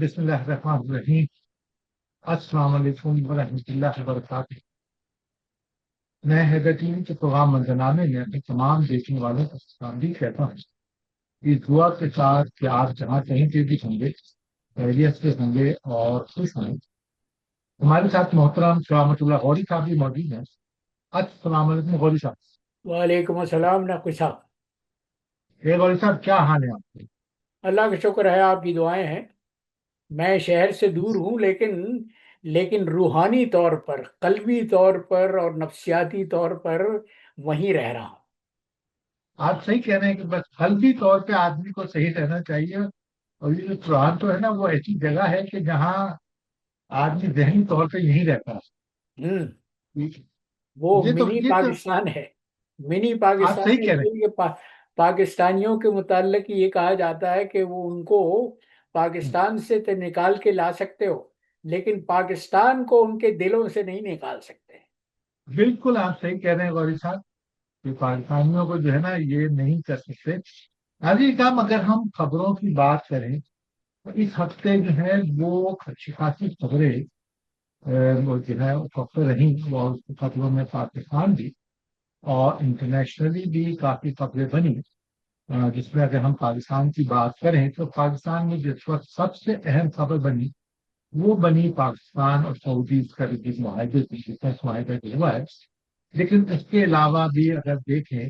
بسم اللہ الرحمن الرحیم۔ السلام علیکم ورحمۃ اللہ وبرکاتہ۔ میں حیدر ٹیم کے پروگرام منظرنامے میں اپنے تمام دیکھنے والوں کو خیر کہتا ہوں، اس دعا کے ساتھ کہ آپ جہاں کہیں پہ بھی ہوں گے خیریت سے ہوں گے اور خوش ہوں گے۔ ہمارے ساتھ محترم رحمۃ اللہ غوری صاحب بھی موجود ہیں۔ السلام علیکم غوری صاحب۔ وعلیکم السلام نقوی صاحب۔ غوری صاحب، کیا حال ہے آپ کے؟ اللہ کا شکر ہے، آپ کی دعائیں ہیں۔ میں شہر سے دور ہوں، لیکن روحانی طور پر، قلبی طور پر اور نفسیاتی طور پر وہیں رہ رہا ہوں۔ آپ صحیح کہہ رہے ہیں کہ بس قلبی طور پہ آدمی کو صحیح رہنا چاہیے، اور یہ جو قرآن تو ہے نا، وہ ایسی جگہ ہے کہ جہاں آدمی ذہنی طور پہ یہیں رہتا ہوں ہے۔ وہ یہ تو منی یہ تو پاکستان ہے۔ منی آپ پاکستان صحیح ہے، کہہ اس رہے ہیں۔ لیے پاکستانیوں کے متعلق یہ کہا جاتا ہے کہ وہ ان کو پاکستان سے تو نکال کے لا سکتے ہو، لیکن پاکستان کو ان کے دلوں سے نہیں نکال سکتے۔ بالکل آپ صحیح کہہ رہے ہیں غوری صاحب کہ پاکستانیوں کو جو ہے نا یہ نہیں کر سکتے۔ ابھی کام اگر ہم خبروں کی بات کریں تو اس ہفتے جو ہے وہ اچھی خاصی خبریں وہ جو ہے خبریں رہیں، اور خبروں میں پاکستان بھی اور انٹرنیشنلی بھی کافی خبریں بنی، جس میں اگر ہم پاکستان کی بات کریں تو پاکستان میں جس وقت سب سے اہم خبر بنی وہ بنی پاکستان اور سعودی کا جو معاہدے کی معاہدہ جو ہوا ہے۔ لیکن اس کے علاوہ بھی اگر دیکھیں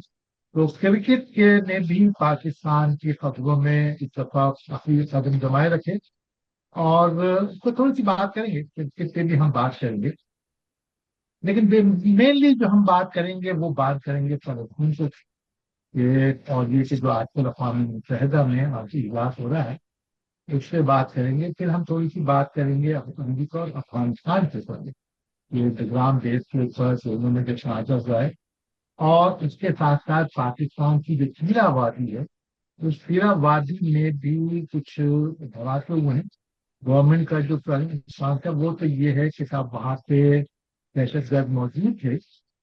تو کرکٹ کے نے بھی پاکستان کی خبروں میں اس دفعہ کافی قدم جمائے رکھے، اور اس کو تھوڑی سی بات کریں گے، کرکٹ پہ بھی ہم بات کریں گے، لیکن مینلی جو ہم بات کریں گے وہ بات کریں گے فلسطین کو، اور یہ کہ جو آج کل اقوام متحدہ میں آج اجلاس ہو رہا ہے اس سے بات کریں گے۔ پھر ہم تھوڑی سی بات کریں گے امریکہ اور افغانستان کے اوپر، یہ انتظام دیش کے اوپر انہوں نے جو شاہجہ ہوا ہے، اور اس کے ساتھ ساتھ پاکستان کی جو سیرا وادی ہے اس سیرا وادی میں بھی کچھ دھماکے ہوئے ہیں۔ گورنمنٹ کا جو پاکستان تھا وہ تو یہ ہے کہ صاحب وہاں پہ دہشت گرد موجود تھے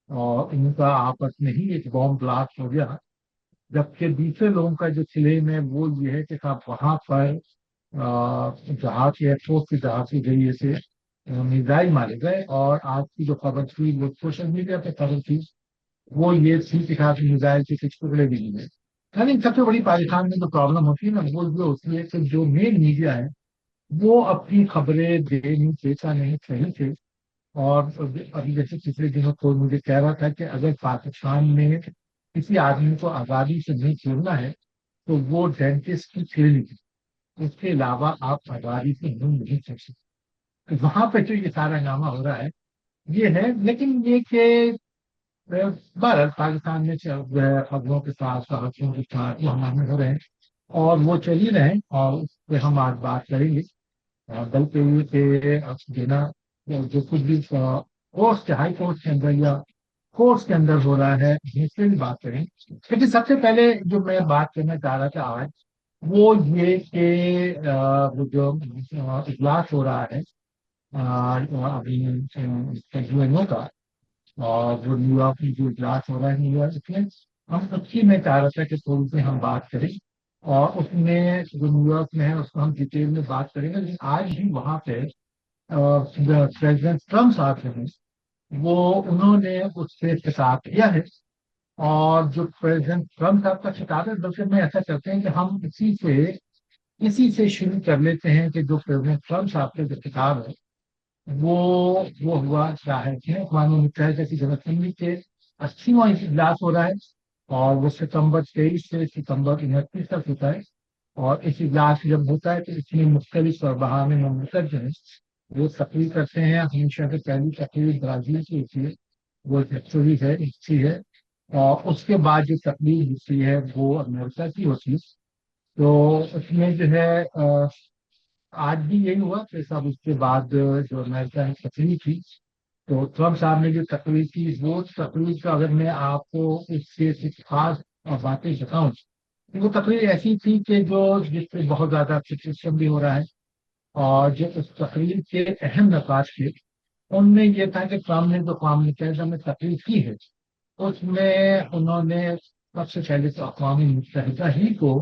اور ان کا آپس میں ہی ایک بام بلاسٹ ہو گیا، جبکہ دوسرے لوگوں کا جو کلیم ہے وہ یہ ہے کہ صاحب وہاں پر جہاز ایئر فورس کے جہاز کے ذریعے سے میزائل مارے گئے، اور آج کی جو خبر تھی وہ سوشل میڈیا پہ خبر تھی وہ یہ تھی کہ صاحب میزائل کے کچھ ٹکڑے بھی نہیں گئے۔ لیکن سب سے بڑی پاکستان میں جو پرابلم ہوتی ہے نا وہ یہ ہوتی ہے کہ جو مین میڈیا ہے وہ اپنی خبریں دے نہیں دیتا نہیں صحیح سے، اور ابھی جیسے پچھلے دنوں کوئی مجھے کہہ رہا تھا کہ اگر پاکستان میں کسی آدمی کو آزادی سے نہیں چھوڑنا ہے تو وہ ڈینٹسٹ کی کلینک، اس کے علاوہ آپ آزادی سے نہیں کر سکتے۔ وہاں پہ جو یہ سارا نامہ ہو رہا ہے یہ ہے، لیکن یہ کہ بہرحال پاکستان میں خبروں کے ساتھ صحافیوں کے ساتھ وہ ہمارے ہو رہے ہیں اور وہ چل ہی رہے ہیں، اور اس پہ ہم آج بات کریں گے۔ بلکہ یہ کہ جو نا جو کچھ بھی کورس کے ہائی کورٹ کے اندر یا کورس کے اندر ہو رہا ہے اس پہ بھی بات کریں، لیکن سب سے پہلے جو میں بات کرنا چاہ رہا تھا آج وہ یہ کہ وہ جو اجلاس ہو رہا ہے ابھی یو این او کا، اور جو نیو یارک میں جو اجلاس ہو رہا ہے نیو یارک میں، ہم اسی میں چاہ رہا تھا کہ تھوڑی سی ہم بات کریں، اور اس میں جو نیو یارک میں ہے اس کو ہم ڈیٹیل میں بات کریں گے۔ لیکن آج بھی وہاں پہ پریزیڈنٹ ٹرمپ صاحب ہیں وہ انہوں نے اس سے خطاب کیا ہے، اور جو پریزیڈنٹ ٹرمپ صاحب کا خطاب ہے بلکہ میں ایسا کرتے ہیں کہ ہم اسی سے شروع کر لیتے ہیں کہ جو پریزیڈنٹ ٹرمپ صاحب کا جو خطاب ہے وہ ہوا کیا ہے کہ اقوام متحدہ کی جنرل اسمبلی کے 80واں اجلاس ہو رہا ہے، اور وہ ستمبر 23 سے ستمبر 29 تک ہوتا ہے، اور اس اجلاس جب ہوتا ہے تو اس میں مختلف بہانے مملکت جو ہیں وہ تقریر کرتے ہیں۔ ہمیشہ سے پہلی تقریر برازیل کی ہوتی ہے، وہ ایکچولی ہے ہسٹری ہے، اور اس کے بعد جو تقریر ہوتی ہے وہ امریکہ کی ہوتی ہے۔ تو اس میں جو ہے آج بھی یہی ہوا کہ سب اس کے بعد جو امریکہ نے تقریر کی تو ٹرمپ صاحب نے جو تقریر کی وہ تقریر کا اگر میں آپ کو اس سے کچھ خاص باتیں بتاؤں، وہ تقریر ایسی تھی کہ جس پہ بہت زیادہ کرٹیسزم بھی ہو رہا ہے، اور جو اس تقریر کے اہم نکات تھے ان میں یہ تھا کہ ٹرمپ نے جو اقوام متحدہ میں تقریر کی ہے اس میں انہوں نے سب سے پہلے تو اقوام متحدہ ہی کو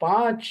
5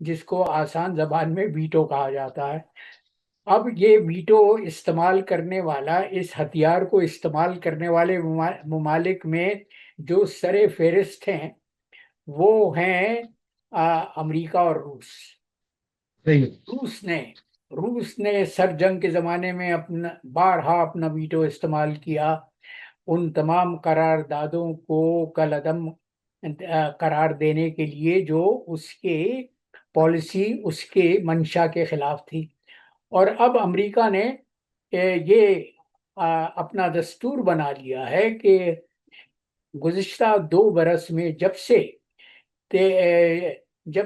جس کو آسان زبان میں ویٹو کہا جاتا ہے۔ اب یہ ویٹو استعمال کرنے والا، اس ہتھیار کو استعمال کرنے والے ممالک میں جو سر فہرست ہیں وہ ہیں امریکہ اور روس۔ صحیح ہے۔ روس نے سر جنگ کے زمانے میں بارہا اپنا ویٹو استعمال کیا، ان تمام قراردادوں کو کالعدم قرار دینے کے لیے جو اس کے پالیسی، اس کے منشا کے خلاف تھی۔ اور اب امریکہ نے یہ اپنا دستور بنا لیا ہے کہ گزشتہ 2 برس میں جب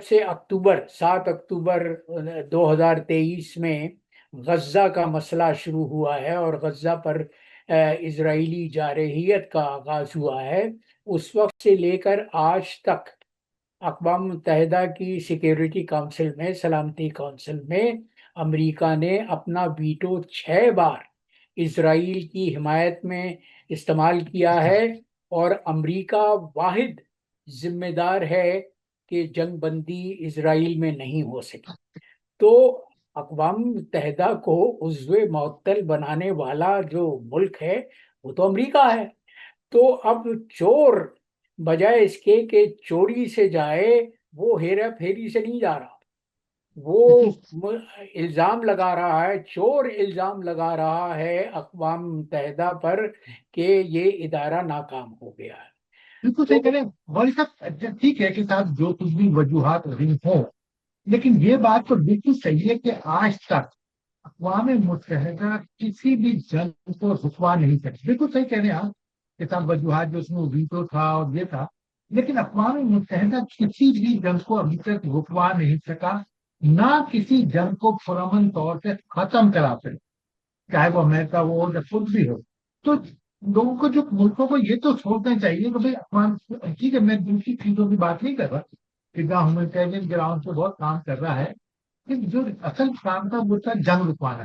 سے 7 اکتوبر 2023 میں غزہ کا مسئلہ شروع ہوا ہے اور غزہ پر اسرائیلی جارحیت کا آغاز ہوا ہے، اس وقت سے لے کر آج تک اقوام متحدہ کی سیکیورٹی کونسل میں، سلامتی کونسل میں، امریکہ نے اپنا ویٹو 6 بار اسرائیل کی حمایت میں استعمال کیا ہے، اور امریکہ واحد ذمہ دار ہے کہ جنگ بندی اسرائیل میں نہیں ہو سکی۔ تو اقوام متحدہ کو عضو معطل بنانے والا جو ملک ہے وہ تو امریکہ ہے۔ تو اب چور بجائے اس کے کہ چوری سے جائے، وہ ہیرا پھیری سے نہیں جا رہا، وہ الزام لگا رہا ہے، چور الزام لگا رہا ہے اقوام متحدہ پر کہ یہ ادارہ ناکام ہو گیا ہے۔ بالکل تو صحیح کریں مولوی صاحب، ٹھیک ہے کہ صاحب جو کچھ بھی وجوہات رہی ہوں، لیکن یہ بات تو بالکل صحیح ہے کہ آج تک اقوام متحدہ کسی بھی جنگ کو رکوا نہیں سکی۔ بالکل صحیح کہہ رہے ہیں آپ کہ صاحب وجوہات جو اس میں ویٹو تھا اور یہ تھا، لیکن اقوام متحدہ کسی بھی جنگ کو ابھی تک رکوا نہیں سکا، نہ کسی جنگ کو پرامن طور سے ختم کرا سکے، چاہے وہ امریکہ ہو یا خود بھی ہو۔ تو لوگوں کو، جو ملکوں کو یہ تو سوچنا چاہیے کہ بھائی اقوام، ٹھیک ہے میں دوسری چیزوں کی بات نہیں کر رہا کہ ہیومینٹیرین گراؤنڈ پہ بہت کام کر رہا ہے، لیکن جو اصل کام تھا وہ تھا جنگ رکوانا۔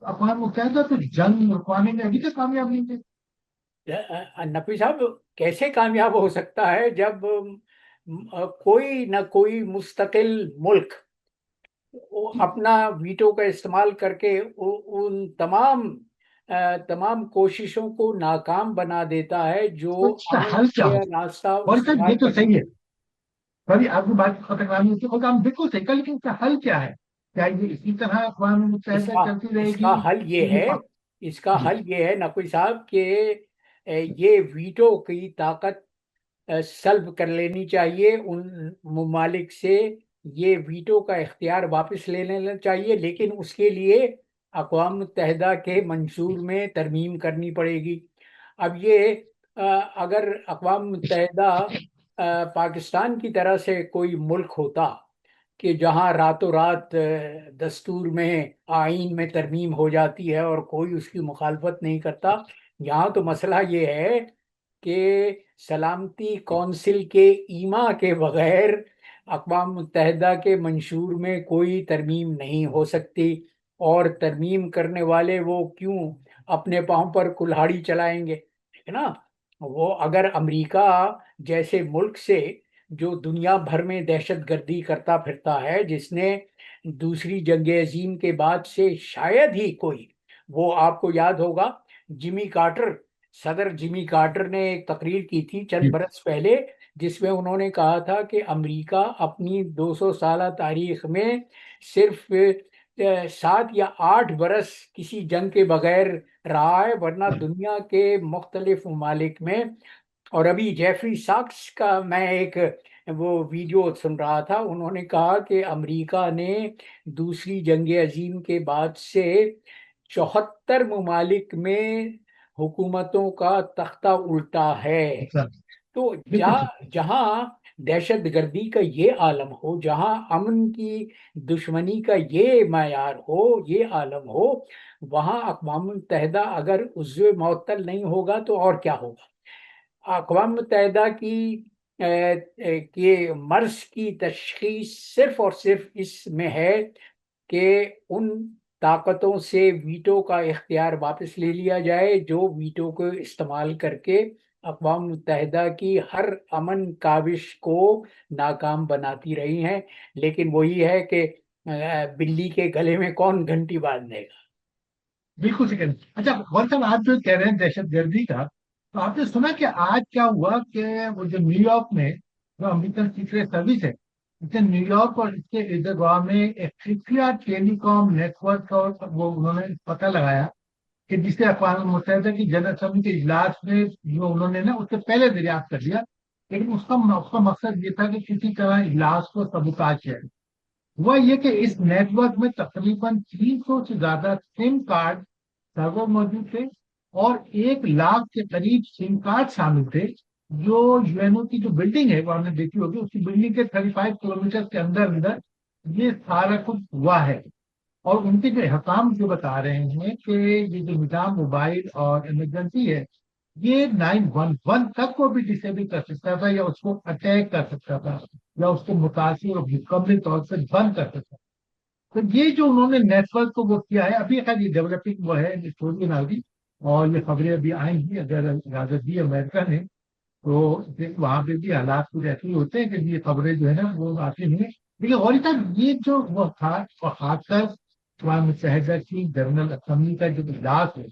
اقوام متحدہ تو جنگ رکوانے میں ابھی تک کامیاب نہیں تھے۔ نقوی صاحب، کیسے کامیاب ہو سکتا ہے جب کوئی نہ کوئی مستقل ملک وہ اپنا ویٹو کا استعمال کر کے ان تمام کوششوں کو ناکام بنا دیتا ہے جو تو اس کا امن حل کیا کا ہوگا؟ راستہ اور سر یہ استعمال تو کرنے صحیح کے ہے، ابھی آپ کی بات ختم ہوگا، ہم بالکل صحیح کہا، لیکن اس کا حل کیا ہے؟ کیا یہ اسی طرح اقوام اس متحدہ کا چلتی رہے اس کا گی حل کہ یہ ہے اس کا جی حل یہ ہے نقوی صاحب کہ یہ ویٹو کی طاقت سلب کر لینی چاہیے ان ممالک سے، یہ ویٹو کا اختیار واپس لے لینا چاہیے، لیکن اس کے لیے اقوام متحدہ کے منشور میں ترمیم کرنی پڑے گی۔ اب یہ اگر اقوام متحدہ پاکستان کی طرح سے کوئی ملک ہوتا کہ جہاں راتوں رات دستور میں، آئین میں ترمیم ہو جاتی ہے اور کوئی اس کی مخالفت نہیں کرتا، یہاں تو مسئلہ یہ ہے کہ سلامتی کونسل کے ایما کے بغیر اقوام متحدہ کے منشور میں کوئی ترمیم نہیں ہو سکتی، اور ترمیم کرنے والے وہ کیوں اپنے پاؤں پر کلہاڑی چلائیں گے، ہے نا؟ وہ اگر امریکہ جیسے ملک سے، جو دنیا بھر میں دہشت گردی کرتا پھرتا ہے، جس نے دوسری جنگ عظیم کے بعد سے شاید ہی کوئی، وہ آپ کو یاد ہوگا صدر جمی کارٹر نے ایک تقریر کی تھی چند جی برس پہلے، جس میں انہوں نے کہا تھا کہ امریکہ اپنی 200 سالہ تاریخ میں صرف 7 یا 8 برس کسی جنگ کے بغیر رہا ہے، ورنہ دنیا کے مختلف ممالک میں۔ اور ابھی جیفری ساکس کا میں ایک وہ ویڈیو سن رہا تھا، انہوں نے کہا کہ امریکہ نے دوسری جنگ عظیم کے بعد سے 74 ممالک میں حکومتوں کا تختہ الٹا ہے۔ اچھا، تو بالکل صحیح۔ جہاں دہشت گردی کا یہ عالم ہو، جہاں امن کی دشمنی کا یہ معیار ہو، یہ عالم ہو، وہاں اقوام متحدہ اگر عضو معطل نہیں ہوگا تو اور کیا ہوگا؟ اقوام متحدہ کے مرض کی تشخیص صرف اور صرف اس میں ہے کہ ان طاقتوں سے ویٹو کا اختیار واپس لے لیا جائے جو ویٹو کو استعمال کر کے اقوام متحدہ کی ہر امن کاوش کو ناکام بناتی رہی ہیں، لیکن وہی ہے کہ بلی کے گلے میں کون گھنٹی باندھ دے گا۔ بالکل ٹھیک ہے۔ اچھا غور صاحب، آپ جو کہہ رہے ہیں دہشت گردی کا، تو آپ نے سنا کہ آج کیا ہوا کہ وہ جو نیو یارک میں جو امریکن سیکریٹ سروس ہے، اس نے نیو یارک اور اس کے ارد گرد میں ایک خفیہ ٹیلی کام نیٹ ورک کا وہ انہوں نے پتہ لگایا، کہ جسے اقوام متحدہ کی جنرل اسمبلی کے اجلاس میں جو انہوں نے نا اس سے پہلے دریافت کر لیا، لیکن اس کا مقصد یہ تھا کہ کسی طرح اجلاس کو سبوتاژ کیا جائے۔ ہوا یہ کہ اس نیٹ ورک میں تقریباً 300 سے زیادہ سم کارڈ سرور موجود تھے، اور 1 لاکھ کے قریب سم کارڈ شامل تھے، جو یو این او کی جو بلڈنگ ہے وہ ہم نے دیکھی ہوگی، اس کی بلڈنگ کے 35 کلومیٹر کے اندر اندر یہ سارا کچھ ہوا ہے۔ اور ان کے جو حکام جو بتا رہے ہیں کہ یہ جو نظام موبائل اور ایمرجنسی ہے، یہ 911 تک کو بھی ڈسیبل کر سکتا تھا، یا اس کو اٹیک کر سکتا تھا، یا اس کو متاثر اور مکمل طور سے بند کر سکتا تھا۔ تو یہ جو انہوں نے نیٹ ورک کو وہ کیا ہے، ابھی خیر یہ ڈیولپنگ وہ ہے اسٹوری ناگی، اور یہ خبریں ابھی آئیں گی اگر اجازت دی امریکہ نے تو، وہاں پہ بھی حالات کچھ ایسے ہی ہوتے ہیں کہ یہ خبریں جو ہے نا وہ آتی نہیں ہیں۔ لیکن غوری صاحب، یہ جو وہ تھا، وہ خاص کر اقوام متحدہ کی جنرل اسمبلی کا جو اجلاس ہے،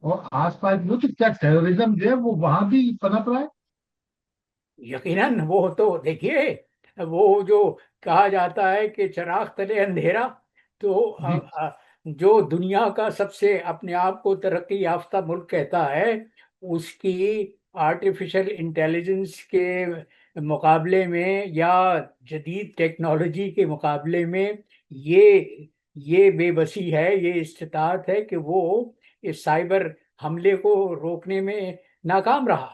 اور آس پاس جو تو کیا ٹیررزم جو ہے وہ وہاں بھی پنپ رہا ہے۔ یقیناً وہ تو دیکھیے، وہ جو کہا جاتا ہے کہ چراغ تلے اندھیرا، تو جی جو دنیا کا سب سے اپنے آپ کو ترقی یافتہ ملک کہتا ہے، اس کی آرٹیفیشل انٹیلیجنس کے مقابلے میں یا جدید ٹیکنالوجی کے مقابلے میں یہ یہ بے بسی ہے، یہ استطاعت ہے کہ وہ اس سائبر حملے کو روکنے میں ناکام رہا۔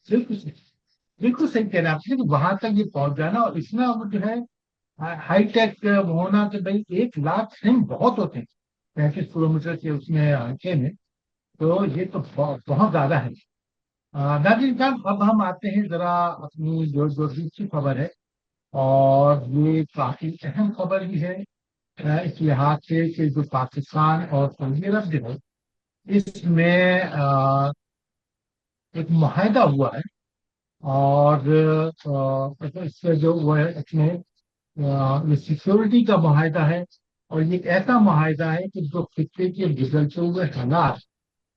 بالکل صحیح، بالکل صحیح کہہ رہے ہیں آپ کہ وہاں تک یہ پہنچ جانا، اور اس میں وہ جو ہے ہائی ٹیک ہونا، کہ بھائی 1 لاکھ سم بہت ہوتے ہیں 35 کلومیٹر کے اس میں علاقے میں، تو یہ تو بہت زیادہ ہے۔ ناظرین صاحب، اب ہم آتے ہیں ذرا اپنی جو دوسری خبر ہے، اور یہ کافی اہم خبر بھی ہے اس لحاظ سے کہ جو پاکستان اور سعودی عرب جو ہے، اس میں ایک معاہدہ ہوا ہے، اور اس سے جو وہ ہے اس میں یہ سیکورٹی کا معاہدہ ہے، اور یہ ایک ایسا معاہدہ ہے کہ جو خطے کے گزرتے ہوئے حالات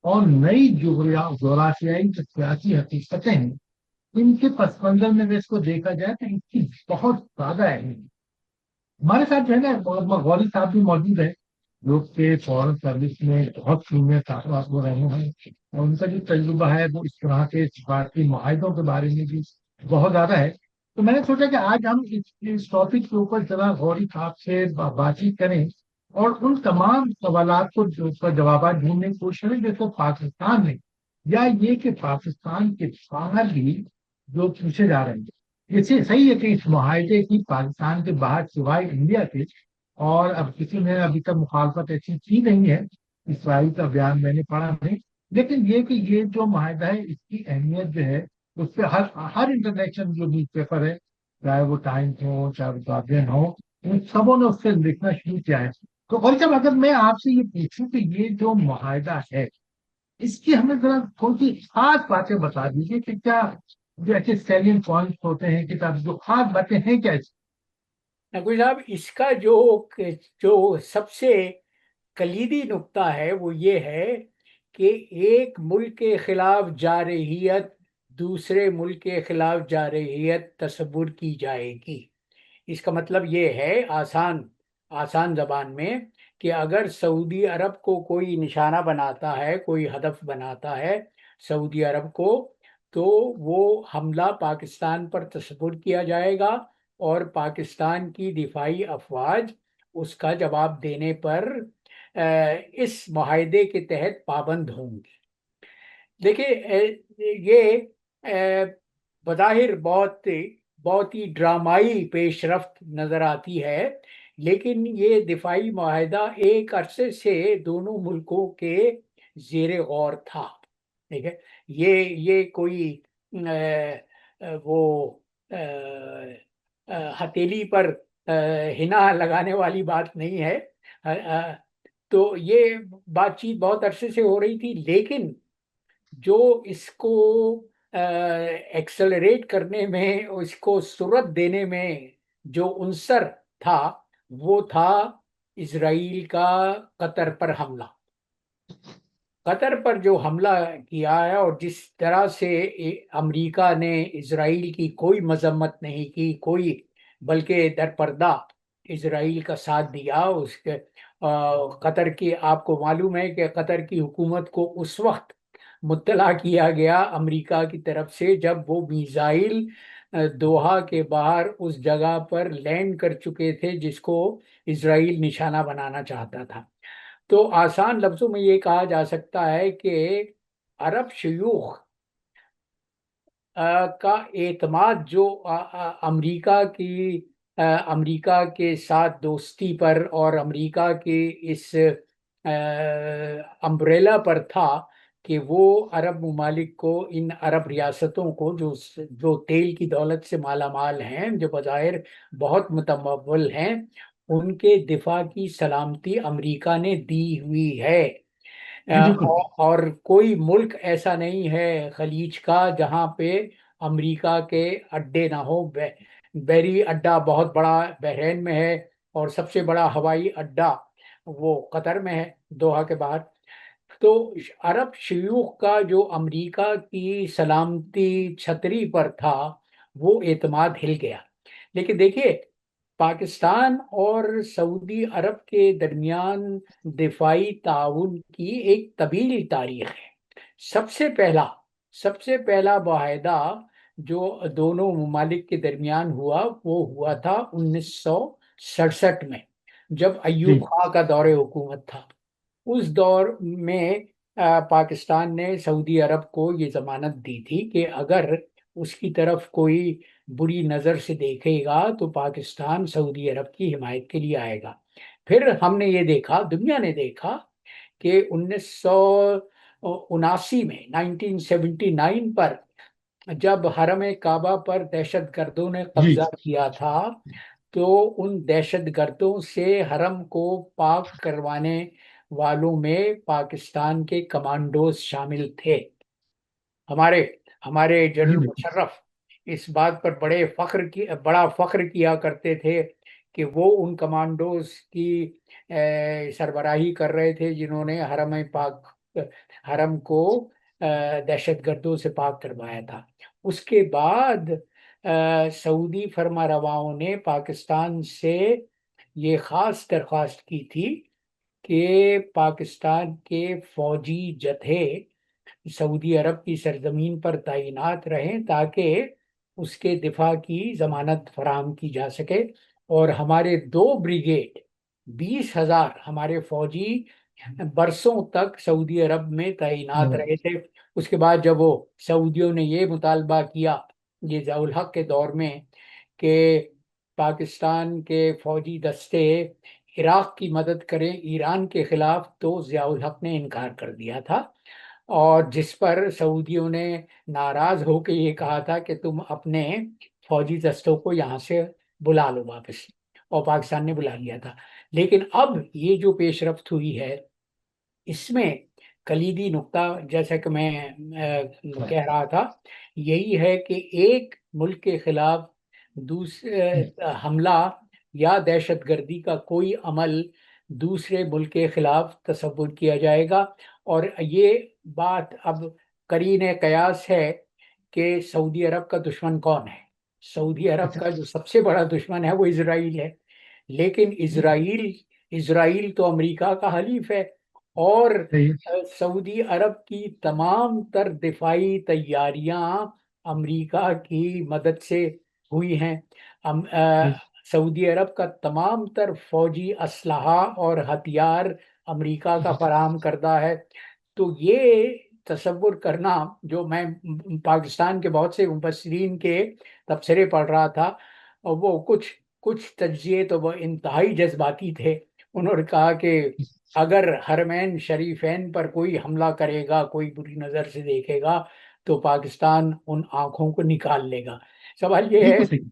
اور نئی جغرافیائی جو سیاسی حقیقتیں ہیں، ان کے پس منظر میں اگر اس کو دیکھا جائے تو اس کی بہت زیادہ اہمیت ہے۔ ہمارے ساتھ جو ہے نا غوری صاحب بھی موجود ہے، جو کہ فورن سروس میں بہت سینئر تعلقات وہ رہے ہیں، اور ان کا جو تجربہ ہے وہ اس طرح کے سفارتی معاہدوں کے بارے میں بھی بہت زیادہ ہے۔ تو میں نے سوچا کہ آج ہم اس ٹاپک کے اوپر ذرا غوری صاحب سے بات چیت کریں، اور ان تمام سوالات کو اس کا جوابات ڈھونڈنے کی کوشش کریں جیسے پاکستان میں، یا یہ کہ پاکستان کے باہر بھی جو پوچھے جا رہے ہیں۔ یہ صحیح ہے کہ اس معاہدے کی پاکستان کے باہر سوائے انڈیا کے اور اب کسی نے ابھی تک مخالفت ایسی کی نہیں ہے، اسرائیل کا بیان میں نے پڑھا نہیں، لیکن یہ کہ یہ جو معاہدہ ہے اس کی اہمیت جو ہے اس پہ ہر انٹرنیشنل جو نیوز پیپر ہے، چاہے وہ ٹائمس ہو چاہے وہ گارڈین ہو، ان سبوں نے اس سے لکھنا شروع کیا ہے۔ تو اور صاحب، اگر میں آپ سے یہ پوچھوں کہ یہ جو معاہدہ ہے، اس کی ہمیں ذرا تھوڑی سی خاص باتیں بتا دیجیے کہ کیا جو ایسے سیلین پوائنٹس ہوتے ہیں، کہ جو خاص باتیں ہیں کیا اس؟ نقوی صاحب، اس کا جو سب سے کلیدی نقطہ ہے وہ یہ ہے کہ ایک ملک کے خلاف جارحیت دوسرے ملک کے خلاف جارحیت تصور کی جائے گی۔ اس کا مطلب یہ ہے آسان زبان میں، کہ اگر سعودی عرب کو کوئی نشانہ بناتا ہے، کوئی ہدف بناتا ہے سعودی عرب کو، تو وہ حملہ پاکستان پر تصور کیا جائے گا، اور پاکستان کی دفاعی افواج اس کا جواب دینے پر اس معاہدے کے تحت پابند ہوں گی۔ دیکھیے، یہ بظاہر بہت ہی ڈرامائی پیش رفت نظر آتی ہے، لیکن یہ دفاعی معاہدہ ایک عرصے سے دونوں ملکوں کے زیر غور تھا۔ ٹھیک ہے، یہ کوئی وہ ہتھیلی پر ہنا لگانے والی بات نہیں ہے۔ تو یہ بات چیت بہت عرصے سے ہو رہی تھی، لیکن جو اس کو ایکسلریٹ کرنے میں، اس کو سرعت دینے میں جو عنصر تھا، وہ تھا اسرائیل کا قطر پر حملہ۔ قطر پر جو حملہ کیا ہے، اور جس طرح سے امریکہ نے اسرائیل کی کوئی مذمت نہیں کی، کوئی، بلکہ در پردہ اسرائیل کا ساتھ دیا اس کے قطر کی، آپ کو معلوم ہے کہ قطر کی حکومت کو اس وقت مطلع کیا گیا امریکہ کی طرف سے جب وہ میزائل دوحہ کے باہر اس جگہ پر لینڈ کر چکے تھے جس کو اسرائیل نشانہ بنانا چاہتا تھا۔ تو آسان لفظوں میں یہ کہا جا سکتا ہے کہ عرب شیوخ کا اعتماد جو امریکہ کی امریکہ کے ساتھ دوستی پر اور امریکہ کے اس امبریلا پر تھا کہ وہ عرب ممالک کو، ان عرب ریاستوں کو جو تیل کی دولت سے مالا مال ہیں، جو بظاہر بہت متمول ہیں، ان کے دفاع کی سلامتی امریکہ نے دی ہوئی ہے۔ بالکل اور کوئی ملک ایسا نہیں ہے خلیج کا جہاں پہ امریکہ کے اڈے نہ ہو۔ بحری اڈا بہت بڑا بحرین میں ہے، اور سب سے بڑا ہوائی اڈا وہ قطر میں ہے، دوحہ کے باہر۔ تو عرب شیوخ کا جو امریکہ کی سلامتی چھتری پر تھا، وہ اعتماد ہل گیا۔ لیکن دیکھیے، پاکستان اور سعودی عرب کے درمیان دفاعی تعاون کی ایک طویل تاریخ ہے۔ سب سے پہلا معاہدہ جو دونوں ممالک کے درمیان ہوا، وہ ہوا تھا 1967 میں، جب ایوب جی خان کا دور حکومت تھا۔ اس دور میں پاکستان نے سعودی عرب کو یہ ضمانت دی تھی کہ اگر اس کی طرف کوئی بری نظر سے دیکھے گا تو پاکستان سعودی عرب کی حمایت کے لیے آئے گا۔ پھر ہم نے یہ دیکھا، دنیا نے دیکھا کہ 1979 میں، 1979 پر جب حرم کعبہ پر دہشت گردوں نے جی قبضہ کیا تھا، تو ان دہشت گردوں سے حرم کو پاک کروانے والوں میں پاکستان کے کمانڈوز شامل تھے۔ ہمارے ہمارے جی جنرل بالکل مشرف اس بات پر بڑا فخر کیا کرتے تھے کہ وہ ان کمانڈوز کی سربراہی کر رہے تھے جنہوں نے حرم کو دہشت گردوں سے پاک کروایا تھا۔ اس کے بعد سعودی فرما رواؤں نے پاکستان سے یہ خاص درخواست کی تھی کہ پاکستان کے فوجی جتھے سعودی عرب کی سرزمین پر تعینات رہیں تاکہ اس کے دفاع کی ضمانت فراہم کی جا سکے۔ اور ہمارے 2 بریگیڈ، 20,000 ہمارے فوجی برسوں تک سعودی عرب میں تعینات رہے تھے۔ اس کے بعد جب وہ سعودیوں نے یہ مطالبہ کیا، یہ ضیاء الحق کے دور میں، کہ پاکستان کے فوجی دستے عراق کی مدد کریں ایران کے خلاف، تو ضیاء الحق نے انکار کر دیا تھا، اور جس پر سعودیوں نے ناراض ہو کے یہ کہا تھا کہ تم اپنے فوجی دستوں کو یہاں سے بلا لو واپس، اور پاکستان نے بلا لیا تھا۔ لیکن اب یہ جو پیش رفت ہوئی ہے، اس میں کلیدی نقطہ، جیسا کہ میں کہہ رہا تھا، یہی ہے کہ ایک ملک کے خلاف دوسرے حملہ یا دہشت گردی کا کوئی عمل دوسرے ملک کے خلاف تصور کیا جائے گا۔ اور یہ بات اب قرین قیاس ہے کہ سعودی عرب کا دشمن کون ہے۔ سعودی عرب اچھا کا جو سب سے بڑا دشمن ہے وہ اسرائیل ہے، لیکن اسرائیل تو امریکہ کا حلیف ہے، اور صحیح ہے سعودی عرب کی تمام تر دفاعی تیاریاں امریکہ کی مدد سے ہوئی ہیں۔ جی سعودی عرب کا تمام تر فوجی اسلحہ اور ہتھیار امریکہ کا فراہم کردہ ہے۔ تو یہ تصور کرنا، جو میں پاکستان کے بہت سے مبصرین کے تبصرے پڑھ رہا تھا، اور وہ کچھ تجزیے تو وہ انتہائی جذباتی تھے۔ انہوں نے کہا کہ اگر حرمین شریفین پر کوئی حملہ کرے گا، کوئی بری نظر سے دیکھے گا، تو پاکستان ان آنکھوں کو نکال لے گا۔ سوال یہ ہے بالکل صحیح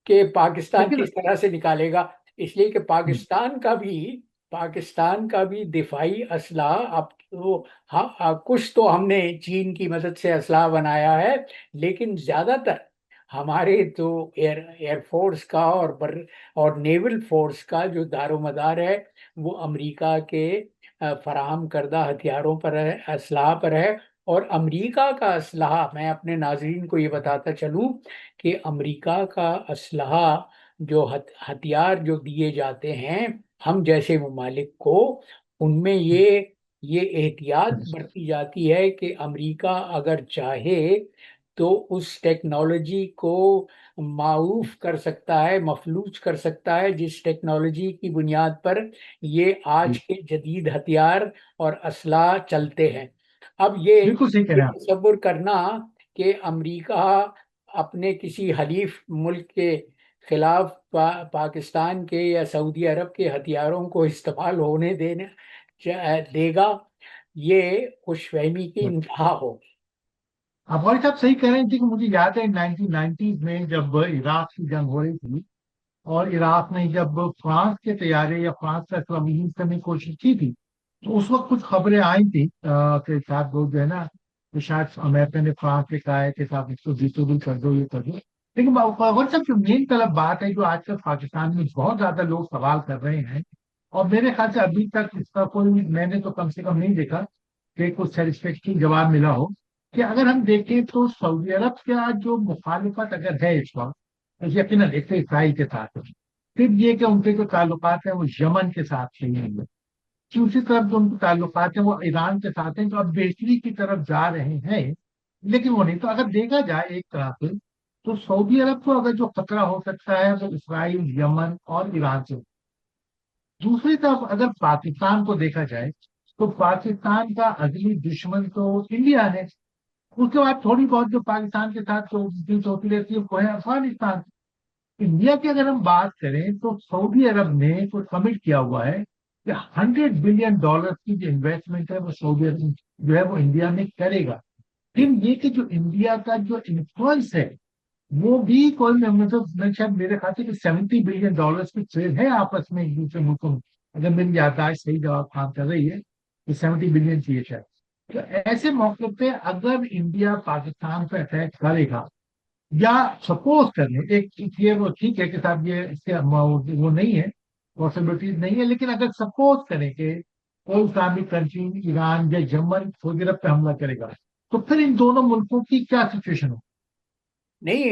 کہ پاکستان لیکن کس طرح سے نکالے گا، اس لیے کہ پاکستان کا بھی پاکستان کا بھی دفاعی اسلحہ اب تو، ہاں کچھ تو ہم نے چین کی مدد سے اسلحہ بنایا ہے، لیکن زیادہ تر ہمارے تو ایئر فورس کا اور نیول فورس کا جو دار و مدار ہے وہ امریکہ کے فراہم کردہ ہتھیاروں پر ہے، اسلحہ پر ہے۔ اور امریکہ کا اسلحہ، میں اپنے ناظرین کو یہ بتاتا چلوں کہ امریکہ کا اسلحہ، جو ہتھیار جو دیے جاتے ہیں ہم جیسے ممالک کو، ان میں یہ احتیاط برتی جاتی ہے کہ امریکہ اگر چاہے تو اس ٹیکنالوجی کو معوف کر سکتا ہے، مفلوج کر سکتا ہے، جس ٹیکنالوجی کی بنیاد پر یہ آج کے جدید ہتھیار اور اسلحہ چلتے ہیں۔ اب بالکل صحیح کہہ یہ رہے ہیں آپ۔ تصور کرنا کہ امریکہ اپنے کسی حلیف ملک کے خلاف پاکستان کے یا سعودی عرب کے ہتھیاروں کو استعمال ہونے دے گا، یہ خوش فہمی کی انتہا ہوگی۔ افغان صاحب صحیح کہہ رہے ہیں کہ مجھے یاد ہے 1990s میں جب عراق کی جنگ ہو رہی تھی، اور عراق نے جب فرانس کے طیارے یا فرانس کا ترمیم کرنے کی کوشش کی تھی، تو اس وقت کچھ خبریں آئی تھی کہ ساتھ لوگ جو ہے نا، کہ شاید امریکہ نے فرانس سے کہا ہے کہ صاحب اس کو ڈسیبل کر دو، یہ کر دو۔ لیکن افغان صاحب جو مین طلب بات ہے، جو آج کل پاکستان میں بہت زیادہ لوگ سوال کر رہے ہیں، اور میرے خیال سے ابھی تک اس کا کوئی، میں نے تو کم سے کم نہیں دیکھا کہ کچھ سیٹسفیکٹری جواب ملا ہو، کہ اگر ہم دیکھیں تو سعودی عرب کا جو مخالفت اگر ہے اس وقت، یقیناً ایک تو اسرائیل کے ساتھ ہے، پھر یہ کہ ان کے جو تعلقات ہیں وہ یمن کے ساتھ نہیں ہیں، دوسری طرف جو ان کے تعلقات ہیں وہ ایران کے ساتھ ہیں، جو اب بہتری کی طرف جا رہے ہیں، لیکن وہ نہیں۔ تو اگر دیکھا جائے ایک طرح سے، تو سعودی عرب کو اگر جو خطرہ ہو سکتا ہے وہ اسرائیل، یمن اور ایران سے۔ دوسری طرف اگر پاکستان کو دیکھا جائے تو پاکستان کا اگلی دشمن تو انڈیا ہے، اس کے بعد تھوڑی بہت جو پاکستان کے ساتھ چیز ہوتی رہتی ہے وہ ہے افغانستان۔ انڈیا کی اگر ہم بات کریں تو سعودی عرب نے تو کمٹ کیا ہوا ہے کہ $100 بلین کی جو انویسٹمنٹ ہے وہ سعودی عرب جو ہے وہ انڈیا میں کرے گا۔ پھر یہ کہ جو انڈیا کا جو انفلوئنس ہے وہ بھی کوئی، میں شاید میرے خیال سے کہ $70 بلین کی ٹریڈ ہے آپس میں ایک دوسرے ملکوں میں، اگر میری یادداشت صحیح جواب کام کر رہی ہے، کہ 70 بلین کی ہے شاید۔ تو ایسے موقع پہ اگر انڈیا پاکستان پہ اٹیک کرے گا، یا سپوز کر لیں ایک یہ وہ ٹھیک ہے کہ صاحب یہ اس کے وہ نہیں ہے، پاسبلٹیز نہیں ہے، لیکن اگر سپوز کریں کہ کوئی اسلامک کنٹری ایران یا یمن سعودی عرب پہ حملہ کرے گا، تو پھر ان دونوں ملکوں کی کیا سچویشن ہو؟ نہیں،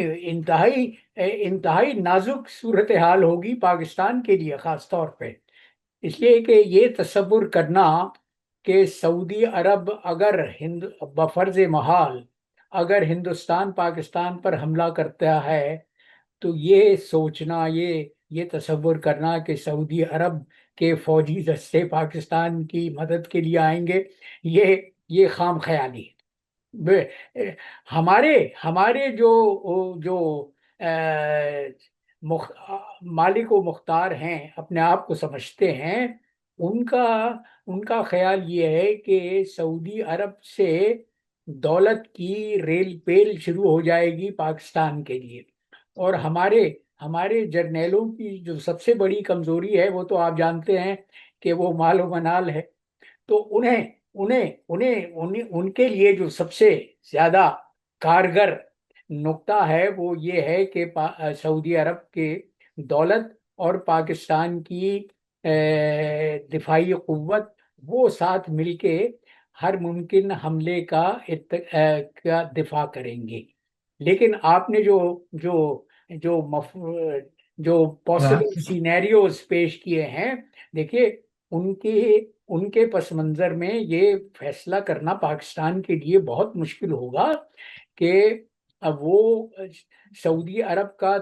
انتہائی نازک صورتحال ہوگی پاکستان کے لیے خاص طور پہ، اس لیے کہ یہ تصور کرنا کہ سعودی عرب اگر بفرض محال اگر ہندوستان پاکستان پر حملہ کرتا ہے، تو یہ سوچنا، یہ تصور کرنا کہ سعودی عرب کے فوجی دستے پاکستان کی مدد کے لیے آئیں گے، یہ خام خیالی ہے۔ ہمارے ہمارے جو آہ، مخ- مالک و مختار ہیں، اپنے آپ کو سمجھتے ہیں، ان کا ان کا خیال یہ ہے کہ سعودی عرب سے دولت کی ریل پیل شروع ہو جائے گی پاکستان کے لیے، اور ہمارے جرنیلوں کی جو سب سے بڑی کمزوری ہے وہ تو آپ جانتے ہیں کہ وہ مال و منال ہے۔ تو ان کے لیے جو سب سے زیادہ کارگر نقطہ ہے وہ یہ ہے کہ سعودی عرب کے دولت اور پاکستان کی دفاعی قوت، وہ ساتھ مل کے ہر ممکن حملے کا دفاع کریں گے۔ لیکن آپ نے جو جو مف جو پاسبل سینیریوز پیش کیے ہیں، دیکھیے، ان کے ان کے پس منظر میں یہ فیصلہ کرنا پاکستان کے لیے بہت مشکل ہوگا کہ اب وہ سعودی عرب کا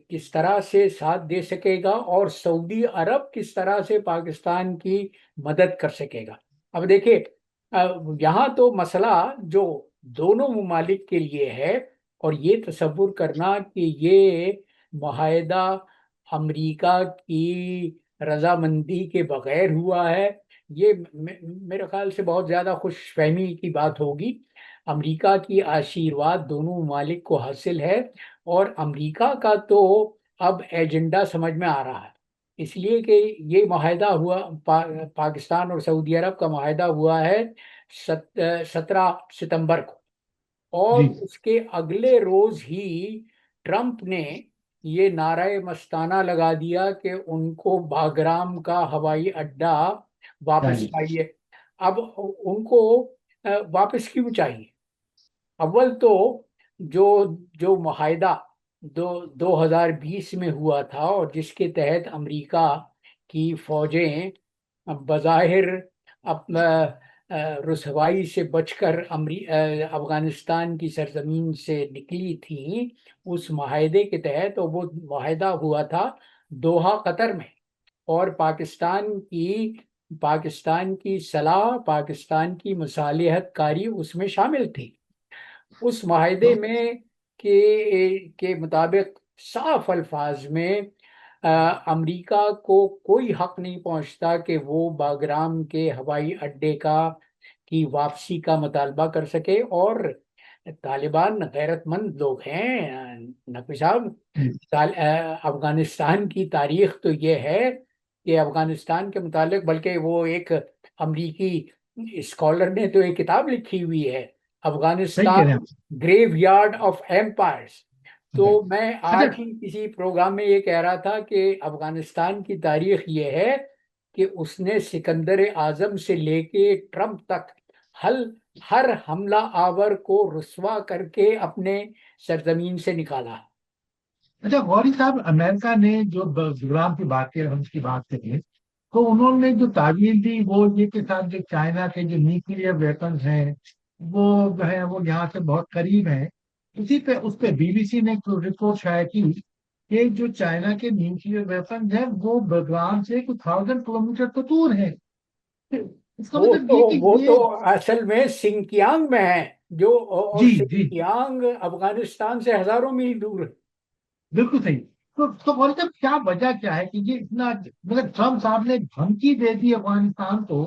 کس طرح سے ساتھ دے سکے گا، اور سعودی عرب کس طرح سے پاکستان کی مدد کر سکے گا۔ اب دیکھیے، یہاں تو مسئلہ جو دونوں ممالک کے لیے ہے، اور یہ تصور کرنا کہ یہ معاہدہ امریکہ کی رضامندی کے بغیر ہوا ہے، یہ میرے خیال سے بہت زیادہ خوش فہمی کی بات ہوگی۔ امریکہ کی آشیرواد دونوں ممالک کو حاصل ہے، اور امریکہ کا تو اب ایجنڈا سمجھ میں آ رہا ہے۔ اس لیے کہ یہ معاہدہ ہوا پاکستان اور سعودی عرب کا معاہدہ ہوا ہے 17 ستمبر کو، اور جی اس کے اگلے روز ہی ٹرمپ نے یہ نعرہ مستانہ لگا دیا کہ ان کو باگرام کا ہوائی اڈہ واپس چلیے. چاہیے۔ اب ان کو واپس کیوں چاہیے؟ اول تو جو جو معاہدہ 2020 میں ہوا تھا، اور جس کے تحت امریکہ کی فوجیں بظاہر اپنا رسوائی سے بچ کر افغانستان کی سرزمین سے نکلی تھیں، اس معاہدے کے تحت، اور وہ معاہدہ ہوا تھا دوحہ قطر میں، اور پاکستان کی صلاح، پاکستان کی مصالحت کاری اس میں شامل تھی۔ اس معاہدے میں کے مطابق صاف الفاظ میں امریکہ کو کوئی حق نہیں پہنچتا کہ وہ باگرام کے ہوائی اڈے کی واپسی کا مطالبہ کر سکے۔ اور طالبان غیرت مند لوگ ہیں نقوی صاحب۔ افغانستان کی تاریخ تو یہ ہے کہ افغانستان کے متعلق، بلکہ وہ ایک امریکی اسکالر نے تو ایک کتاب لکھی ہوئی ہے، صحیح کہہ رہے افغانستان ہیں گریو یارڈ آف ایمپائرس۔ تو آپ. میں اچھا. آج ہی کسی پروگرام میں یہ کہہ رہا تھا کہ افغانستان کی تاریخ یہ ہے کہ اس نے سکندر اعظم سے لے کے ٹرمپ تک ہر حملہ آور کو رسوا کر کے اپنے سرزمین سے نکالا۔ اچھا غوری صاحب، امریکہ نے جو بغرام کی بات کی، ہم اس کی بات کریں تو انہوں نے جو تعویل دی وہ یہ کے ساتھ جو چائنا کے جو نیوکلیر ویپنز ہیں وہ جو ہے وہ یہاں سے بہت قریب ہیں. اسی پہ اس پہ بی بی سی نے ایک رپورٹ شائع کی کہ جو چائنا کے نیوکلیر ویپنز ہیں وہ بغرام سے کچھ 1000 کلومیٹر تو دور ہیں. اس کا وہ مطلب تو یہ کہ وہ تو یہ. اصل میں سنکیانگ میں ہے، اور جی جی. سنکیانگ افغانستان سے ہزاروں میل دور ہے۔ بالکل صحیح. تو غوری صاحب کیا وجہ کیا ہے کہ یہ اتنا، مگر ٹرمپ صاحب نے دھمکی دے دی افغانستان کو.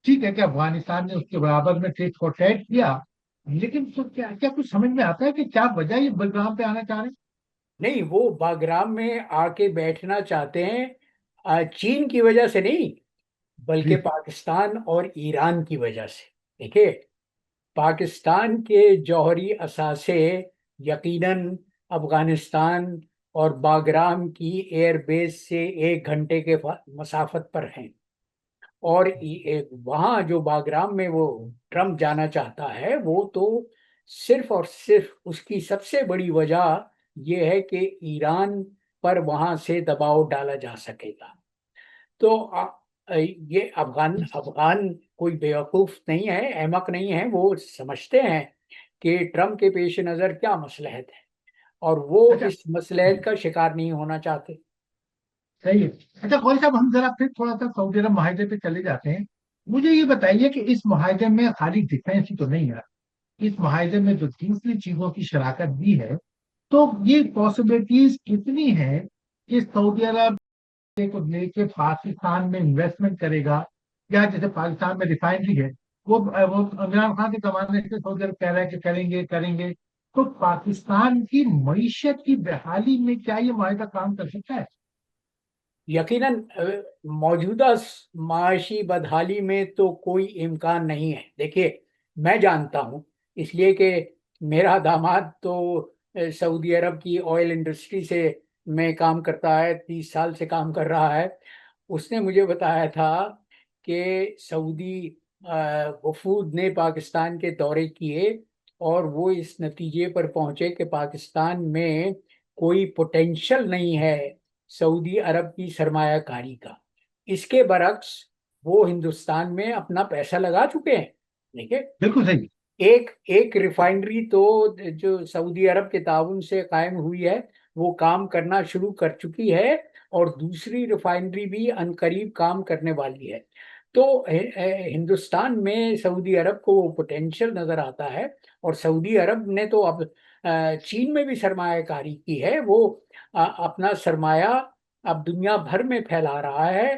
ٹھیک ہے کہ افغانستان نے اس کے برابر میں ٹیک کو ٹیک کیا، لیکن تو کیا کچھ سمجھ میں آتا ہے کہ کیا وجہ یہ بلگرام پہ آنا چاہ رہے ہیں؟ نہیں، وہ باگرام میں آ کے بیٹھنا چاہتے ہیں چین کی وجہ سے نہیں، جی. بلکہ پاکستان اور ایران کی وجہ سے۔ دیکھیے، پاکستان کے جوہری اثاثے یقیناً افغانستان اور باگرام کی ایئر بیس سے 1 گھنٹے کے مسافت پر ہیں، اور وہاں جو باگرام میں وہ ٹرمپ جانا چاہتا ہے، وہ تو صرف اور صرف اس کی سب سے بڑی وجہ یہ ہے کہ ایران پر وہاں سے دباؤ ڈالا جا سکے گا۔ تو یہ افغان کوئی بیوقوف نہیں ہے، احمق نہیں ہے، وہ سمجھتے ہیں کہ ٹرمپ کے پیش نظر کیا مصلحت ہے، اور وہ اچھا. اس مصلحت کا شکار نہیں ہونا چاہتے۔ صحیح ہے. اچھا غوری صاحب، ہم ذرا پھر تھوڑا سا سعودی عرب معاہدے پہ چلے جاتے ہیں. مجھے یہ بتائیے کہ اس معاہدے میں خالی ڈیفینس ہی تو نہیں ہے. اس معاہدے میں جو دوسری چیزوں کی شراکت بھی ہے، تو یہ پاسبلٹیز کتنی ہیں کہ سعودی عرب کو لے کے پاکستان میں انویسٹمنٹ کرے گا؟ یا جیسے پاکستان میں ریفائنری ہے، وہ عمران خان کے زمانے سے سعودی عرب کہہ رہا ہے کہ کریں گے. تو پاکستان کی معیشت کی بحالی میں کیا یہ معاہدہ کام کر سکتا ہے؟ یقیناً موجودہ معاشی بدحالی میں تو کوئی امکان نہیں ہے۔ دیکھیے، میں جانتا ہوں، اس لیے کہ میرا داماد تو سعودی عرب کی آئل انڈسٹری سے میں کام کرتا ہے، 30 سال سے کام کر رہا ہے۔ اس نے مجھے بتایا تھا کہ سعودی وفود نے پاکستان کے دورے کیے، اور وہ اس نتیجے پر پہنچے کہ پاکستان میں کوئی پوٹینشل نہیں ہے سعودی عرب کی سرمایہ کاری کا۔ اس کے برعکس وہ ہندوستان میں اپنا پیسہ لگا چکے ہیں۔ دیکھیں، بالکل صحیح. ایک ریفائنری تو جو سعودی عرب کے تعاون سے قائم ہوئی ہے، وہ کام کرنا شروع کر چکی ہے، اور دوسری ریفائنری بھی عنقریب کام کرنے والی ہے۔ تو ہندوستان میں سعودی عرب کو وہ پوٹینشل نظر آتا ہے، اور سعودی عرب نے تو اب چین میں بھی سرمایہ کاری کی ہے۔ وہ اپنا سرمایہ اب دنیا بھر میں پھیلا رہا ہے،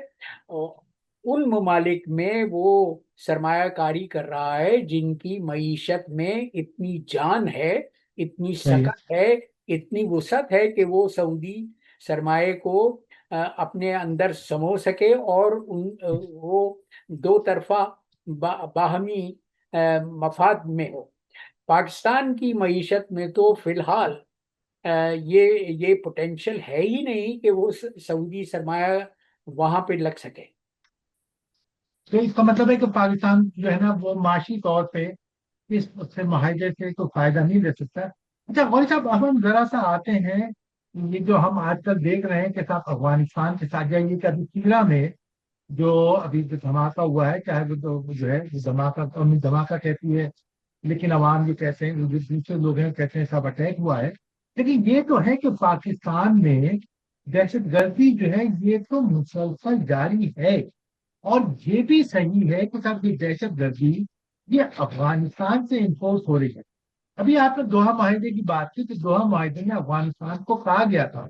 ان ممالک میں وہ سرمایہ کاری کر رہا ہے جن کی معیشت میں اتنی جان ہے، اتنی صحیح ہے. سکت ہے، اتنی وسعت ہے کہ وہ سعودی سرمایہ کو اپنے اندر سمو سکے اور وہ دو طرفہ باہمی مفاد میں ہو۔ پاکستان کی معیشت میں تو فی الحال یہ پوٹینشیل ہے ہی نہیں کہ وہ سعودی سرمایہ وہاں پہ لگ سکے۔ تو اس کا مطلب ہے کہ پاکستان جو ہے نا وہ معاشی طور پہ اس سے معاہدے سے کوئی فائدہ نہیں لے سکتا۔ اچھا غوری صاحب، اب ہم ذرا سا آتے ہیں، یہ جو ہم آج کل دیکھ رہے ہیں کہ صاحب افغانستان کے ساتھ یہ کہ ابھی سیرا میں جو ابھی جو دھماکہ ہوا ہے، چاہے وہ جو ہے وہ دھماکہ قومی دھماکہ کہتی ہے، لیکن عوام یہ کہتے ہیں، جو دوسرے لوگ ہیں کہتے ہیں سب اٹیک ہوا ہے، لیکن یہ تو ہے کہ پاکستان میں دہشت گردی جو ہے یہ تو مسلسل جاری ہے، اور یہ بھی صحیح ہے کہ صاحب یہ دہشت گردی یہ افغانستان سے انفورس ہو رہی ہے۔ ابھی آپ نے دوحہ معاہدے کی بات کی کہ دوحہ معاہدے میں افغانستان کو کہا گیا تھا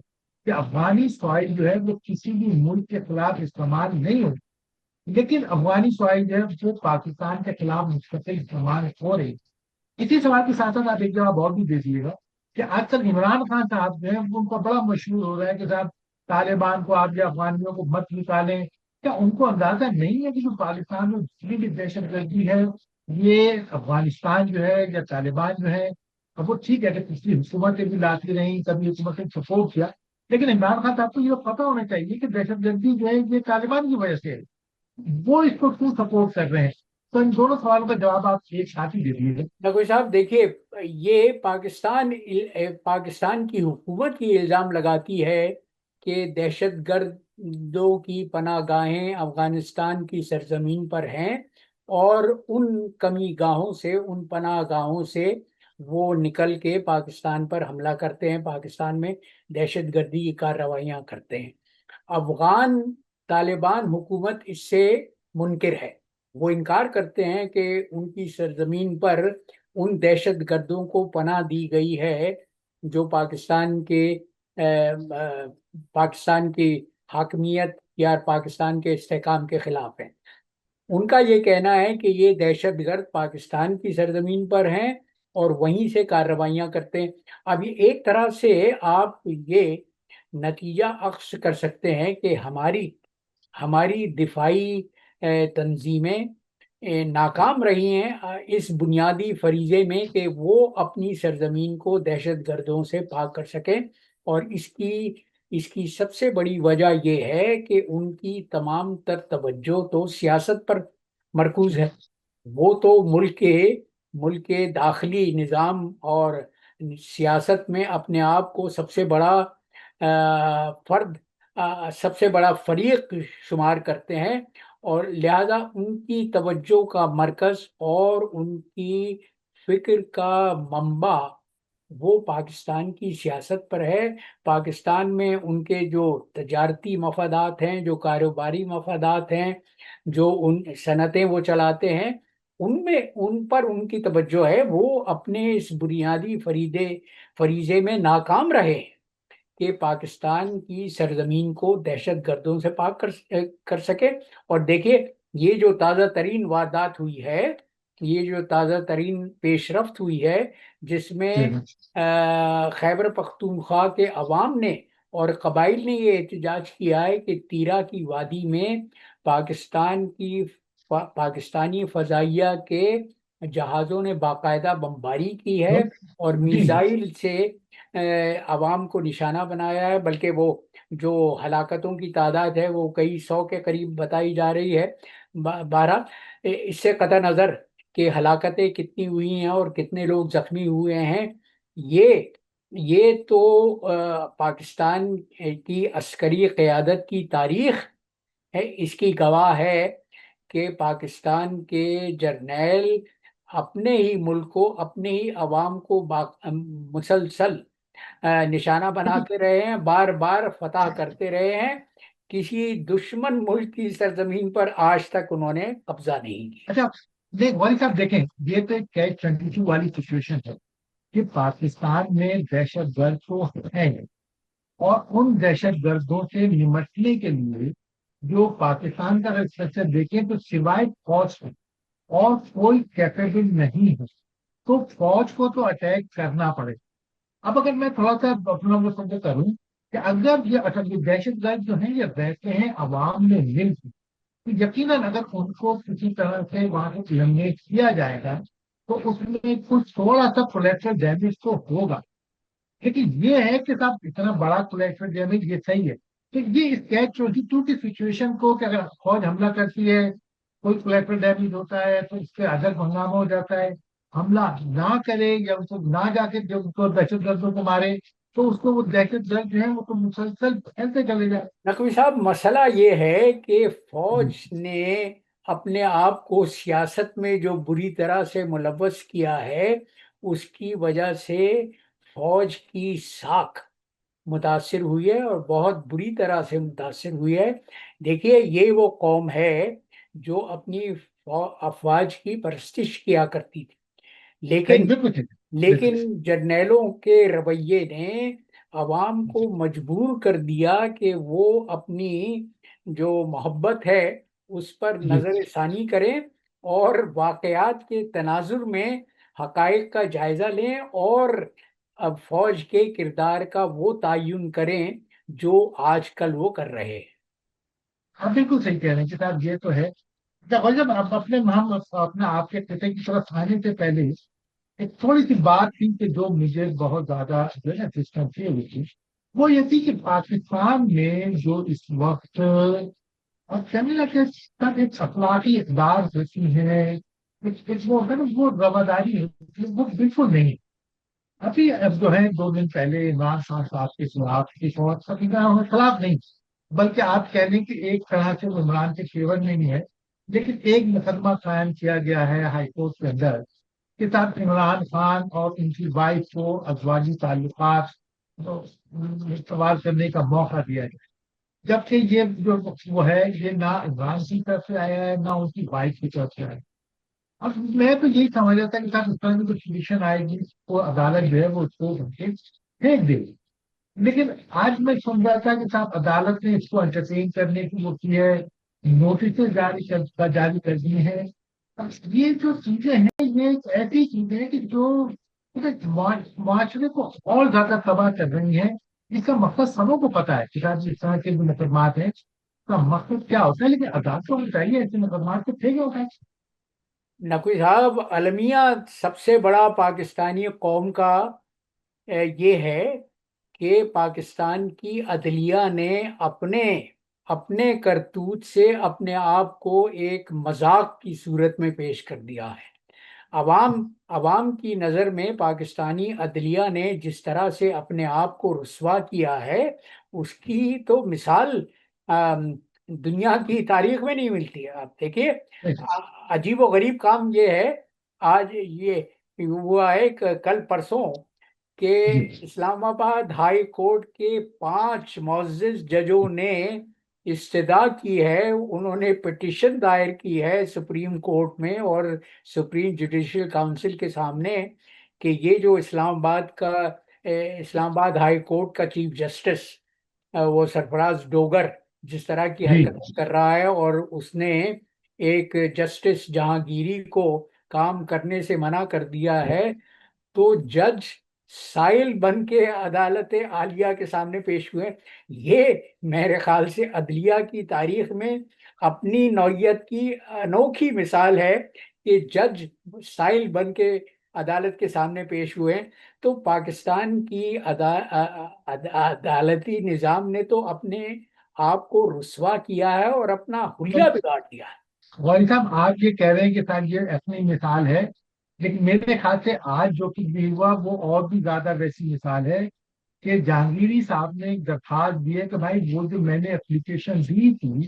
کہ افغانی سوائل جو ہے وہ کسی بھی ملک کے خلاف استعمال نہیں ہو، لیکن افغانی سوائل جو ہے وہ پاکستان کے خلاف مستقل استعمال ہو رہی ہے۔ اسی سوال کے ساتھ ساتھ آپ ایک جواب اور بھی دے دیجیے گا کہ آج کل عمران خان صاحب جو ہے ان کا بڑا مشہور ہو رہا ہے کہ صاحب طالبان کو آپ یا افغانیوں کو مت نکالیں، کیا ان کو اندازہ نہیں ہے کہ جو پاکستان میں جتنی بھی دہشت گردی ہے یہ افغانستان جو ہے یا طالبان جو ہے، اب وہ ٹھیک ہے کہ پچھلی حکومتیں بھی لاتی رہیں، کبھی حکومتیں سپورٹ کیا، لیکن عمران خان صاحب کو یہ پتا ہونا چاہیے کہ دہشت گردی جو ہے یہ طالبان کی وجہ سے ہے، وہ اس کو کیوں سپورٹ کر رہے ہیں؟ تو ان دونوں سوالوں کا جواب آپ ایک ساتھ ہی دے دیجیے۔ نقوی صاحب دیکھیے، یہ پاکستان کی حکومت یہ الزام لگاتی ہے کہ دہشت گردوں کی پناہ گاہیں افغانستان کی سرزمین پر ہیں، اور ان کمی گاہوں سے، ان پناہ گاہوں سے وہ نکل کے پاکستان پر حملہ کرتے ہیں، پاکستان میں دہشت گردی کی کارروائیاں کرتے ہیں۔ افغان طالبان حکومت اس سے منکر ہے، وہ انکار کرتے ہیں کہ ان کی سرزمین پر ان دہشت گردوں کو پناہ دی گئی ہے جو پاکستان کی حاکمیت یا پاکستان کے استحکام کے خلاف ہیں۔ ان کا یہ کہنا ہے کہ یہ دہشت گرد پاکستان کی سرزمین پر ہیں اور وہیں سے کارروائیاں کرتے ہیں۔ اب یہ ایک طرح سے آپ یہ نتیجہ اخذ کر سکتے ہیں کہ ہماری دفاعی تنظیمیں ناکام رہی ہیں اس بنیادی فریضے میں کہ وہ اپنی سرزمین کو دہشت گردوں سے پاک کر سکیں، اور اس کی سب سے بڑی وجہ یہ ہے کہ ان کی تمام تر توجہ تو سیاست پر مرکوز ہے۔ وہ تو ملک کے داخلی نظام اور سیاست میں اپنے آپ کو سب سے بڑا سب سے بڑا فریق شمار کرتے ہیں، اور لہذا ان کی توجہ کا مرکز اور ان کی فکر کا منبع وہ پاکستان کی سیاست پر ہے۔ پاکستان میں ان کے جو تجارتی مفادات ہیں، جو کاروباری مفادات ہیں، جو ان صنعتیں وہ چلاتے ہیں، ان پر ان کی توجہ ہے۔ وہ اپنے اس بنیادی فریضے میں ناکام رہے ہیں کہ پاکستان کی سرزمین کو دہشت گردوں سے پاک کر سکے۔ اور دیکھیے، یہ جو تازہ ترین واردات ہوئی ہے، یہ جو تازہ ترین پیش رفت ہوئی ہے، جس میں خیبر پختونخوا کے عوام نے اور قبائل نے یہ احتجاج کیا ہے کہ تیرا کی وادی میں پاکستانی فضائیہ کے جہازوں نے باقاعدہ بمباری کی ہے اور جی جی، میزائل سے عوام کو نشانہ بنایا ہے، بلکہ وہ جو ہلاکتوں کی تعداد ہے وہ کئی سو کے قریب بتائی جا رہی ہے۔ بہرحال اس سے قطع نظر کہ ہلاکتیں کتنی ہوئی ہیں اور کتنے لوگ زخمی ہوئے ہیں، یہ تو پاکستان کی عسکری قیادت کی تاریخ ہے، اس کی گواہ ہے کہ پاکستان کے جرنیل اپنے ہی ملک کو، اپنے ہی عوام کو مسلسل نشانہ بناتے رہے ہیں، بار بار فتح کرتے رہے ہیں، کسی دشمن ملک کی سرزمین پر آج تک انہوں نے قبضہ نہیں کیا۔ اچھا دیکھ والی صاحب، دیکھیں یہ تو ایک کیچ 22 والی سچویشن ہے کہ پاکستان میں دہشت گرد تو ہیں، اور ان دہشت گردوں سے نمٹنے کے لیے جو پاکستان کا اگر اسٹرکچر دیکھیں تو سوائے فوج ہے اور کوئی کیپیبل نہیں ہے، تو فوج کو تو اٹیک کرنا پڑے۔ اب اگر میں تھوڑا سا اپنا وہ سمجھے کروں کہ اگر یہ اصل یہ دہشت گرد جو ہیں یہ رہتے ہیں عوام میں مل کے، تو یقیناً اگر ان کو کسی طرح سے وہاں سے eliminate کیا جائے گا تو اس میں کچھ تھوڑا سا کولیٹرل ڈیمیج تو ہوگا، لیکن یہ ہے کہ صاحب اتنا بڑا کولیٹرل ڈیمیج یہ صحیح ہے کہ یہ اس کیچ 22 کی سچویشن کو کہ اگر فوج حملہ کرتی ہے کوئی کولیٹرل ڈیمیج ہوتا ہے تو اس سے ادب ہنگامہ ہو جاتا ہے، حملہ نہ کرے یا اس کو نہ جا کے جو اس کو دہشت گردوں کو مارے تو اس کو وہ دہشت گرد جو ہے وہ تو مسلسل پھیلتے چلے جائے۔ نقوی صاحب، مسئلہ یہ ہے کہ جی فوج نے اپنے آپ کو سیاست میں جو بری طرح سے ملوث کیا ہے، اس کی وجہ سے فوج کی ساکھ متاثر ہوئی ہے اور بہت بری طرح سے متاثر ہوئی ہے۔ دیکھیے، یہ وہ قوم ہے جو اپنی افواج کی پرستش کیا کرتی تھی، صحیح، لیکن بالکل ٹھیک ہے، بالکل۔ لیکن جرنیلوں کے رویے نے عوام کو مجبور کر دیا کہ وہ اپنی جو محبت ہے اس پر جی نظر ثانی کریں اور واقعات کے تناظر میں حقائق کا جائزہ لیں، اور اب فوج کے کردار کا وہ تعین کریں جو آج کل وہ کر رہے ہیں۔ آپ بالکل صحیح کہہ رہے ہیں کہ صاحب یہ تو ہے۔ اور جب آپ اپنے ہم اپنے آپ کے خطے کی طرف آنے سے پہلے ایک تھوڑی سی بات تھی کہ جو مجھے بہت زیادہ جو ہے نا ڈسٹرب ہوئی تھی، وہ یہ تھی کہ پاکستان میں جو اس وقت اور کہنے لگے سب ایک اخلاقی اقدار ہوتی ہے، وہ ہے نا وہ رواداری ہوتی ہے، وہ بالکل نہیں۔ ابھی اب جو ہے 2 دن پہلے عمران خان صاحب کے خلاف کی فوج سب خلاف نہیں، بلکہ آپ کہہ لیں کہ ایک طرح سے وہ عمران کے فیور میں نہیں ہے، لیکن ایک مقدمہ قائم کیا گیا ہے ہائی کورٹ کے اندر کہ صاحب عمران خان اور ان کی وائف کو ازواجی تعلقات استوار کرنے کا موقع دیا جائے، جبکہ یہ جو وہ ہے یہ نہ عمران کی طرف سے آیا ہے نہ ان کی وائف کی طرف سے آیا ہے۔ اب میں تو یہی سمجھ رہا تھا کہ صاحب اس طرح کی کوئی پوزیشن آئے گی وہ عدالت جو ہے وہ اس کو پھینک دے گی، لیکن آج میں سن رہا تھا کہ صاحب عدالت نے اس کو انٹرٹین کرنے کی وہ کی ہے، نوٹسز جاری کر دی ہیں۔ اب یہ جو چیزیں ہیں یہ ایک ایسی چیزیں ہیں کہ جو معاشرے کو اور زیادہ تباہ کر رہی ہیں۔ اس کا مقصد سبوں کو پتا ہے کہ صاحب اس طرح کے جو مقدمات ہیں اس کا مقصد کیا ہوتا ہے، لیکن عدالت کو چاہیے ایسے مقدمات کو پھینکے ہوتا ہے۔ نقوی صاحب، المیہ سب سے بڑا پاکستانی قوم کا یہ ہے کہ پاکستان کی عدلیہ نے اپنے اپنے کرتوت سے اپنے آپ کو ایک مذاق کی صورت میں پیش کر دیا ہے۔ عوام کی نظر میں پاکستانی عدلیہ نے جس طرح سے اپنے آپ کو رسوا کیا ہے، اس کی تو مثال دنیا کی تاریخ میں نہیں ملتی ہے۔ آپ دیکھیے، عجیب و غریب کام یہ ہے، آج یہ ہوا ہے کہ کل پرسوں کہ جی اسلام آباد ہائی کورٹ کے 5 معزز ججوں نے استدعا کی ہے، انہوں نے پٹیشن دائر کی ہے سپریم کورٹ میں اور سپریم جوڈیشل کاؤنسل کے سامنے کہ یہ جو اسلام آباد ہائی کورٹ کا چیف جسٹس وہ سرفراز ڈوگر جس طرح کی جی حرکت کر رہا ہے، اور اس نے ایک جسٹس جہانگیری کو کام کرنے سے منع کر دیا ہے، تو جج سائل بن کے عدالت عالیہ کے سامنے پیش ہوئے۔ یہ میرے خیال سے عدلیہ کی تاریخ میں اپنی نوعیت کی انوکھی مثال ہے کہ جج سائل بن کے عدالت کے سامنے پیش ہوئے۔ تو پاکستان کی عدالتی نظام نے تو اپنے آپ کو رسوا کیا ہے اور اپنا حلیہ بگاڑ دیا ہے۔ غوری صاحب آپ یہ کہہ رہے ہیں کہ صاحب یہ اپنی مثال ہے، لیکن میرے خیال سے آج جو کچھ بھی ہوا وہ اور بھی زیادہ ویسی مثال ہے کہ جہانگیری صاحب نے ایک درخواست دی ہے کہ بھائی وہ جو میں نے اپلیکیشن دی تھی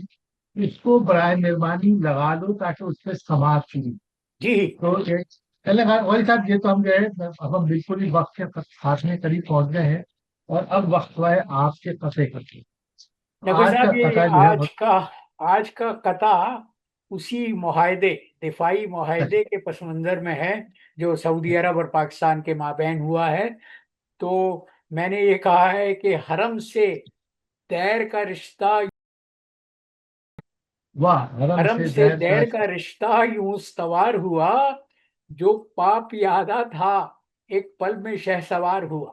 اس کو برائے مہربانی لگا لو تاکہ اس پہ سماعت شروع۔ جی تو چلے غوری صاحب یہ تو ہم جو ہے اب ہم بالکل ہی وقت کے خاتمے قریب پہنچ گئے ہیں، اور اب وقت ہوا ہے آپ کے قطعے کا۔ نقوی آج کا صاحب، یہ قطعہ جو ہے آج کا قطع اسی معاہدے، دفاعی معاہدے کے پس منظر میں ہے جو سعودی عرب اور پاکستان کے مابین ہوا ہے۔ تو میں نے یہ کہا ہے کہ حرم سے دیر کا رشتہ واہ حرم حرم سے سے دیر کا دیر کا رشتہ یوں استوار ہوا، جو پاپ یادہ تھا ایک پل میں شہ سوار ہوا۔